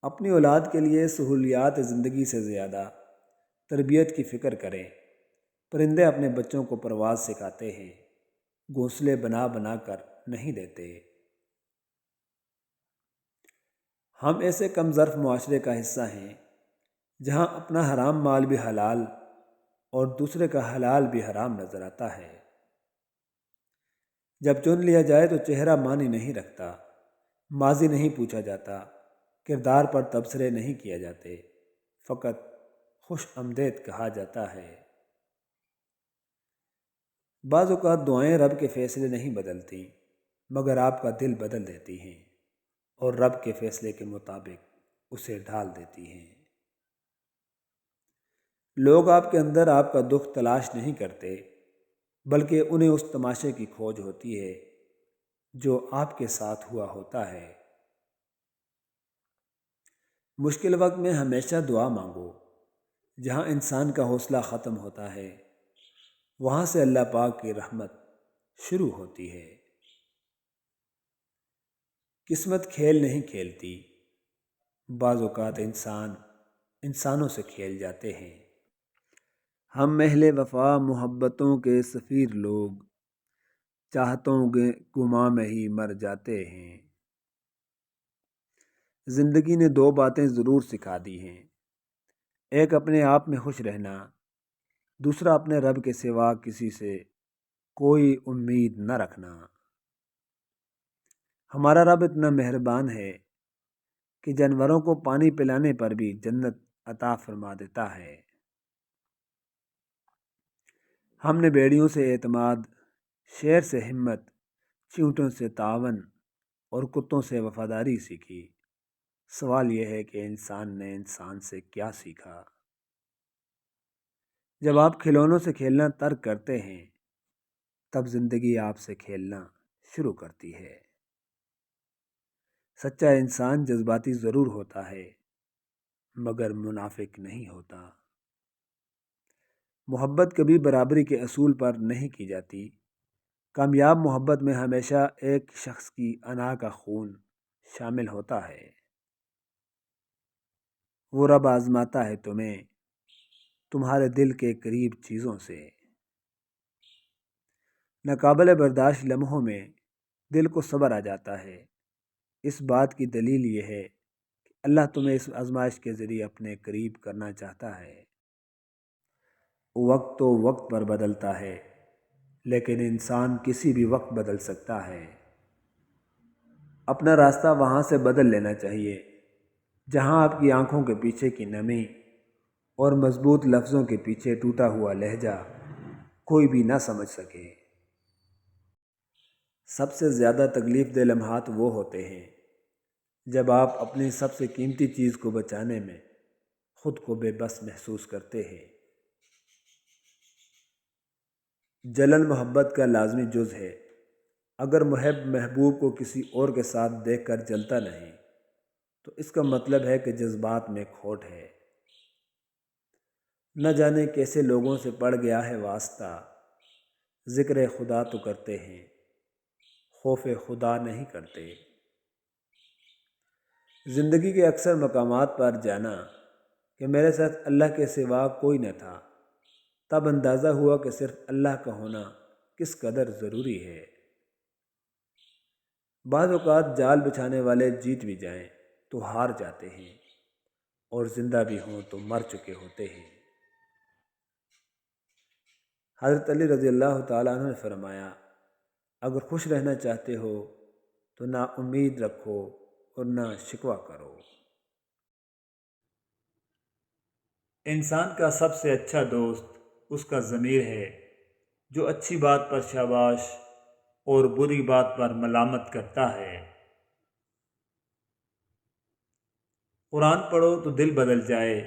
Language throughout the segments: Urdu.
اپنی اولاد کے لیے سہولیات زندگی سے زیادہ تربیت کی فکر کریں۔ پرندے اپنے بچوں کو پرواز سکھاتے ہیں، گھونسلے بنا بنا کر نہیں دیتے۔ ہم ایسے کم ظرف معاشرے کا حصہ ہیں جہاں اپنا حرام مال بھی حلال اور دوسرے کا حلال بھی حرام نظر آتا ہے۔ جب چن لیا جائے تو چہرہ معنی نہیں رکھتا، ماضی نہیں پوچھا جاتا، کردار پر تبصرے نہیں کیے جاتے، فقط خوش آمدید کہا جاتا ہے۔ بعض اوقات دعائیں رب کے فیصلے نہیں بدلتی، مگر آپ کا دل بدل دیتی ہیں اور رب کے فیصلے کے مطابق اسے ڈھال دیتی ہیں۔ لوگ آپ کے اندر آپ کا دکھ تلاش نہیں کرتے، بلکہ انہیں اس تماشے کی کھوج ہوتی ہے جو آپ کے ساتھ ہوا ہوتا ہے۔ مشکل وقت میں ہمیشہ دعا مانگو۔ جہاں انسان کا حوصلہ ختم ہوتا ہے، وہاں سے اللہ پاک کی رحمت شروع ہوتی ہے۔ قسمت کھیل نہیں کھیلتی، بعض اوقات انسانوں سے کھیل جاتے ہیں۔ ہم اہل وفا محبتوں کے سفیر لوگ، چاہتوں کے گماں میں ہی مر جاتے ہیں۔ زندگی نے دو باتیں ضرور سکھا دی ہیں، ایک اپنے آپ میں خوش رہنا، دوسرا اپنے رب کے سوا کسی سے کوئی امید نہ رکھنا۔ ہمارا رب اتنا مہربان ہے کہ جانوروں کو پانی پلانے پر بھی جنت عطا فرما دیتا ہے۔ ہم نے بیڑیوں سے اعتماد، شیر سے ہمت، چیونٹوں سے تعاون اور کتوں سے وفاداری سیکھی۔ سوال یہ ہے کہ انسان نے انسان سے کیا سیکھا؟ جب آپ کھلونوں سے کھیلنا ترک کرتے ہیں، تب زندگی آپ سے کھیلنا شروع کرتی ہے۔ سچا انسان جذباتی ضرور ہوتا ہے، مگر منافق نہیں ہوتا۔ محبت کبھی برابری کے اصول پر نہیں کی جاتی۔ کامیاب محبت میں ہمیشہ ایک شخص کی انا کا خون شامل ہوتا ہے۔ وہ رب آزماتا ہے تمہیں تمہارے دل کے قریب چیزوں سے۔ ناقابل برداشت لمحوں میں دل کو صبر آ جاتا ہے۔ اس بات کی دلیل یہ ہے کہ اللہ تمہیں اس آزمائش کے ذریعے اپنے قریب کرنا چاہتا ہے۔ وقت تو وقت پر بدلتا ہے، لیکن انسان کسی بھی وقت بدل سکتا ہے۔ اپنا راستہ وہاں سے بدل لینا چاہیے جہاں آپ کی آنکھوں کے پیچھے کی نمی اور مضبوط لفظوں کے پیچھے ٹوٹا ہوا لہجہ کوئی بھی نہ سمجھ سکے۔ سب سے زیادہ تکلیف دہ لمحات وہ ہوتے ہیں جب آپ اپنی سب سے قیمتی چیز کو بچانے میں خود کو بے بس محسوس کرتے ہیں۔ جلن محبت کا لازمی جز ہے۔ اگر محب محبوب کو کسی اور کے ساتھ دیکھ کر جلتا نہیں تو اس کا مطلب ہے کہ جذبات میں کھوٹ ہے۔ نہ جانے کیسے لوگوں سے پڑ گیا ہے واسطہ، ذکر خدا تو کرتے ہیں، خوف خدا نہیں کرتے۔ زندگی کے اکثر مقامات پر جانا کہ میرے ساتھ اللہ کے سوا کوئی نہ تھا، تب اندازہ ہوا کہ صرف اللہ کا ہونا کس قدر ضروری ہے۔ بعض اوقات جال بچھانے والے جیت بھی جائیں تو ہار جاتے ہیں، اور زندہ بھی ہوں تو مر چکے ہوتے ہیں۔ حضرت علی رضی اللہ تعالیٰ عنہ نے فرمایا، اگر خوش رہنا چاہتے ہو تو نہ امید رکھو اور نہ شکوہ کرو۔ انسان کا سب سے اچھا دوست اس کا ضمیر ہے، جو اچھی بات پر شاباش اور بری بات پر ملامت کرتا ہے۔ قرآن پڑھو تو دل بدل جائے،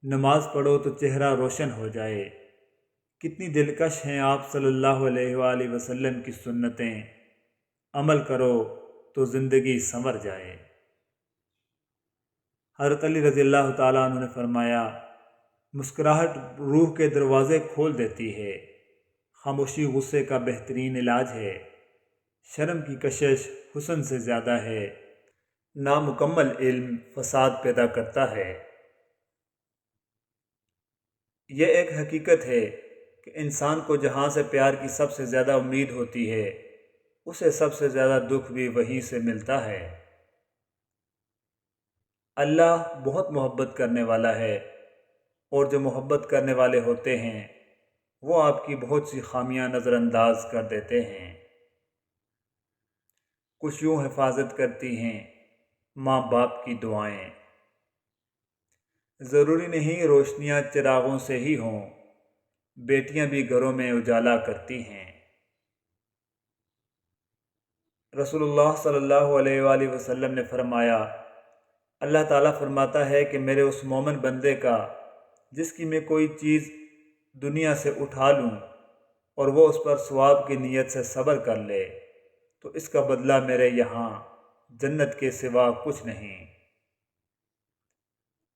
نماز پڑھو تو چہرہ روشن ہو جائے۔ کتنی دلکش ہیں آپ صلی اللہ علیہ وآلہ وسلم کی سنتیں، عمل کرو تو زندگی سنور جائے۔ حضرت علی رضی اللہ تعالیٰ عنہ نے فرمایا، مسکراہٹ روح کے دروازے کھول دیتی ہے، خاموشی غصے کا بہترین علاج ہے، شرم کی کشش حسن سے زیادہ ہے، نامکمل علم فساد پیدا کرتا ہے۔ یہ ایک حقیقت ہے کہ انسان کو جہاں سے پیار کی سب سے زیادہ امید ہوتی ہے، اسے سب سے زیادہ دکھ بھی وہیں سے ملتا ہے۔ اللہ بہت محبت کرنے والا ہے، اور جو محبت کرنے والے ہوتے ہیں وہ آپ کی بہت سی خامیاں نظر انداز کر دیتے ہیں۔ کچھ یوں حفاظت کرتی ہیں ماں باپ کی دعائیں، ضروری نہیں روشنیاں چراغوں سے ہی ہوں، بیٹیاں بھی گھروں میں اجالا کرتی ہیں۔ رسول اللہ صلی اللہ علیہ وآلہ وسلم نے فرمایا، اللہ تعالیٰ فرماتا ہے کہ میرے اس مومن بندے کا جس کی میں کوئی چیز دنیا سے اٹھا لوں اور وہ اس پر ثواب کی نیت سے صبر کر لے تو اس کا بدلہ میرے یہاں جنت کے سوا کچھ نہیں۔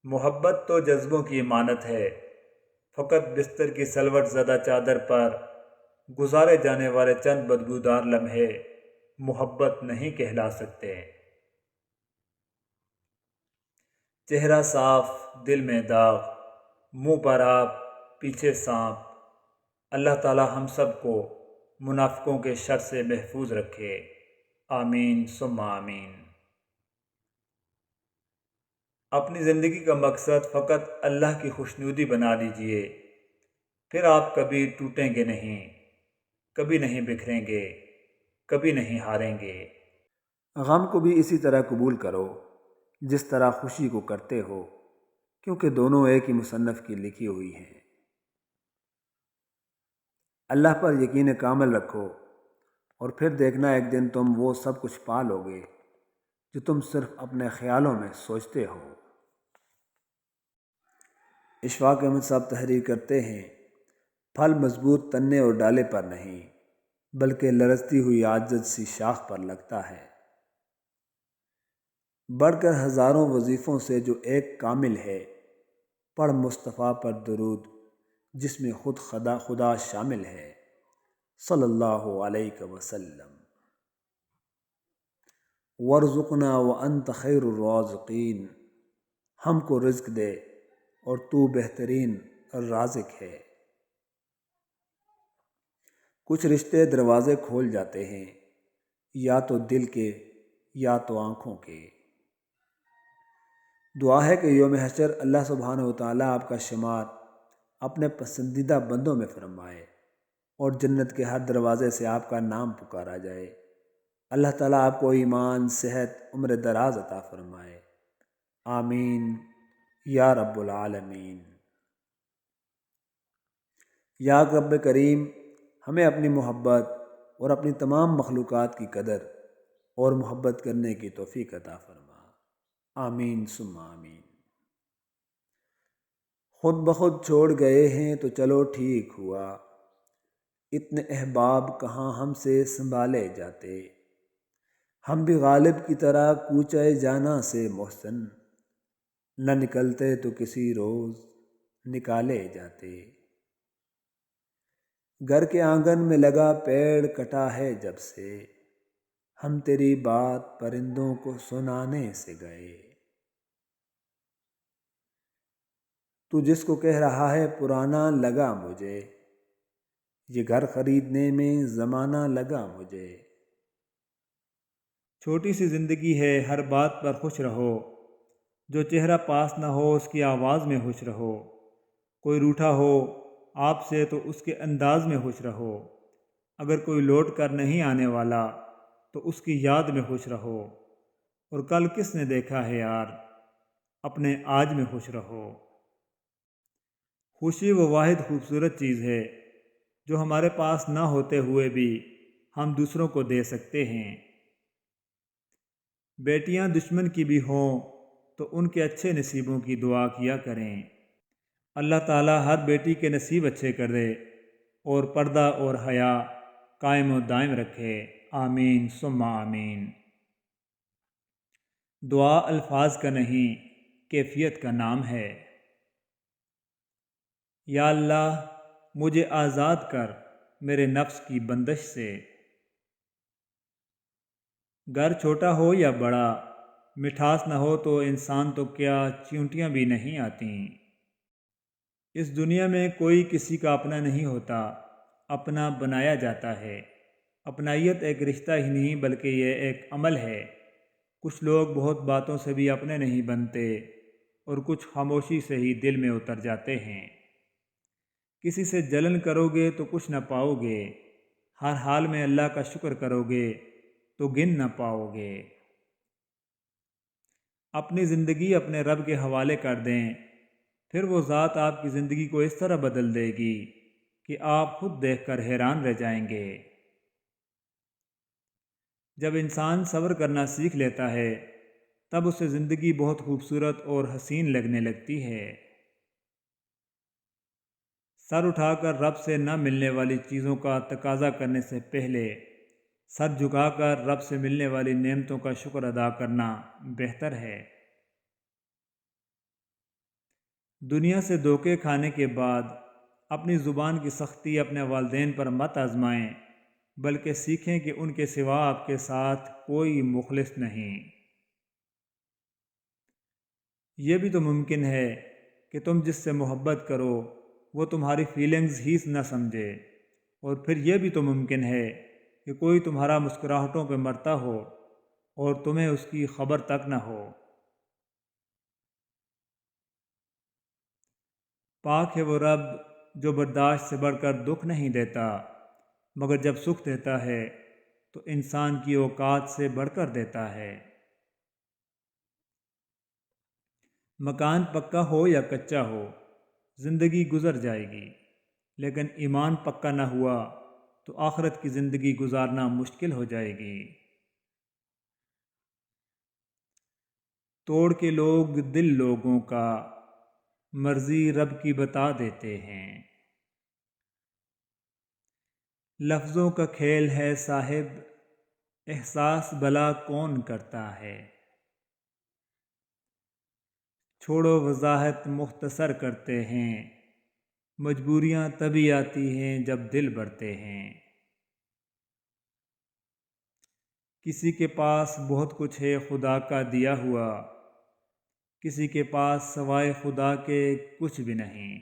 محبت تو جذبوں کی امانت ہے، فقط بستر کی سلوٹ زدہ چادر پر گزارے جانے والے چند بدبودار لمحے محبت نہیں کہلا سکتے۔ چہرہ صاف دل میں داغ، منہ پر آپ پیچھے سانپ۔ اللہ تعالی ہم سب کو منافقوں کے شر سے محفوظ رکھے، آمین ثم آمین۔ اپنی زندگی کا مقصد فقط اللہ کی خوشنودی بنا لیجئے، پھر آپ کبھی ٹوٹیں گے نہیں، کبھی نہیں بکھریں گے، کبھی نہیں ہاریں گے۔ غم کو بھی اسی طرح قبول کرو جس طرح خوشی کو کرتے ہو، کیونکہ دونوں ایک ہی مصنف کی لکھی ہوئی ہیں۔ اللہ پر یقین کامل رکھو اور پھر دیکھنا ایک دن تم وہ سب کچھ پا لو گے جو تم صرف اپنے خیالوں میں سوچتے ہو۔ اشفاق احمد صاحب تحریر کرتے ہیں، پھل مضبوط تنے اور ڈالے پر نہیں بلکہ لرزتی ہوئی عاجز سی شاخ پر لگتا ہے۔ بڑھ کر ہزاروں وظیفوں سے جو ایک کامل ہے، پڑھ مصطفیٰ پر درود جس میں خود خدا شامل ہے، صلی اللہ علیہ وسلم۔ وارزقنا وانت خیر الرازقین، ہم کو رزق دے اور تو بہترین رازق ہے۔ کچھ رشتے دروازے کھول جاتے ہیں، یا تو دل کے یا تو آنکھوں کے۔ دعا ہے کہ یوم حشر اللہ سبحانہ وتعالیٰ آپ کا شمار اپنے پسندیدہ بندوں میں فرمائے اور جنت کے ہر دروازے سے آپ کا نام پکارا جائے۔ اللہ تعالیٰ آپ کو ایمان، صحت، عمر دراز عطا فرمائے، آمین یا رب العالمین۔ یا رب کریم ہمیں اپنی محبت اور اپنی تمام مخلوقات کی قدر اور محبت کرنے کی توفیق عطا فرما، آمین ثم آمین۔ خود بخود چھوڑ گئے ہیں تو چلو ٹھیک ہوا، اتنے احباب کہاں ہم سے سنبھالے جاتے۔ ہم بھی غالب کی طرح کوچے جانا سے محسن، نہ نکلتے تو کسی روز نکالے جاتے۔ گھر کے آنگن میں لگا پیڑ کٹا ہے جب سے، ہم تیری بات پرندوں کو سنانے سے گئے۔ تو جس کو کہہ رہا ہے پرانا لگا مجھے، یہ گھر خریدنے میں زمانہ لگا مجھے۔ چھوٹی سی زندگی ہے، ہر بات پر خوش رہو، جو چہرہ پاس نہ ہو اس کی آواز میں خوش رہو۔ کوئی روٹھا ہو آپ سے تو اس کے انداز میں خوش رہو، اگر کوئی لوٹ کر نہیں آنے والا تو اس کی یاد میں خوش رہو، اور کل کس نے دیکھا ہے یار، اپنے آج میں خوش رہو۔ خوشی وہ واحد خوبصورت چیز ہے جو ہمارے پاس نہ ہوتے ہوئے بھی ہم دوسروں کو دے سکتے ہیں۔ بیٹیاں دشمن کی بھی ہوں تو ان کے اچھے نصیبوں کی دعا کیا کریں، اللہ تعالیٰ ہر بیٹی کے نصیب اچھے کر دے اور پردہ اور حیا قائم و دائم رکھے، آمین ثم آمین۔ دعا الفاظ کا نہیں کیفیت کا نام ہے۔ یا اللہ مجھے آزاد کر میرے نفس کی بندش سے۔ گھر چھوٹا ہو یا بڑا، مٹھاس نہ ہو تو انسان تو کیا چیونٹیاں بھی نہیں آتیں۔ اس دنیا میں کوئی کسی کا اپنا نہیں ہوتا، اپنا بنایا جاتا ہے۔ اپنائیت ایک رشتہ ہی نہیں بلکہ یہ ایک عمل ہے۔ کچھ لوگ بہت باتوں سے بھی اپنے نہیں بنتے اور کچھ خاموشی سے ہی دل میں اتر جاتے ہیں۔ کسی سے جلن کرو گے تو کچھ نہ پاؤ گے، ہر حال میں اللہ کا شکر کرو گے تو گن نہ پاؤ گے۔ اپنی زندگی اپنے رب کے حوالے کر دیں، پھر وہ ذات آپ کی زندگی کو اس طرح بدل دے گی کہ آپ خود دیکھ کر حیران رہ جائیں گے۔ جب انسان صبر کرنا سیکھ لیتا ہے تب اسے زندگی بہت خوبصورت اور حسین لگنے لگتی ہے۔ سر اٹھا کر رب سے نہ ملنے والی چیزوں کا تقاضا کرنے سے پہلے سر جھکا کر رب سے ملنے والی نعمتوں کا شکر ادا کرنا بہتر ہے۔ دنیا سے دھوکے کھانے کے بعد اپنی زبان کی سختی اپنے والدین پر مت آزمائیں، بلکہ سیکھیں کہ ان کے سوا آپ کے ساتھ کوئی مخلص نہیں۔ یہ بھی تو ممکن ہے کہ تم جس سے محبت کرو وہ تمہاری فیلنگز ہی نہ سمجھے، اور پھر یہ بھی تو ممکن ہے کہ کوئی تمہارا مسکراہٹوں پہ مرتا ہو اور تمہیں اس کی خبر تک نہ ہو۔ پاک ہے وہ رب جو برداشت سے بڑھ کر دکھ نہیں دیتا، مگر جب سکھ دیتا ہے تو انسان کی اوقات سے بڑھ کر دیتا ہے۔ مکان پکا ہو یا کچا ہو، زندگی گزر جائے گی، لیکن ایمان پکا نہ ہوا تو آخرت کی زندگی گزارنا مشکل ہو جائے گی۔ توڑ کے لوگ دل لوگوں کا، مرضی رب کی بتا دیتے ہیں۔ لفظوں کا کھیل ہے صاحب، احساس بھلا کون کرتا ہے۔ چھوڑو وضاحت مختصر کرتے ہیں، مجبوریاں تبھی آتی ہیں جب دل بڑھتے ہیں۔ کسی کے پاس بہت کچھ ہے خدا کا دیا ہوا، کسی کے پاس سوائے خدا کے کچھ بھی نہیں۔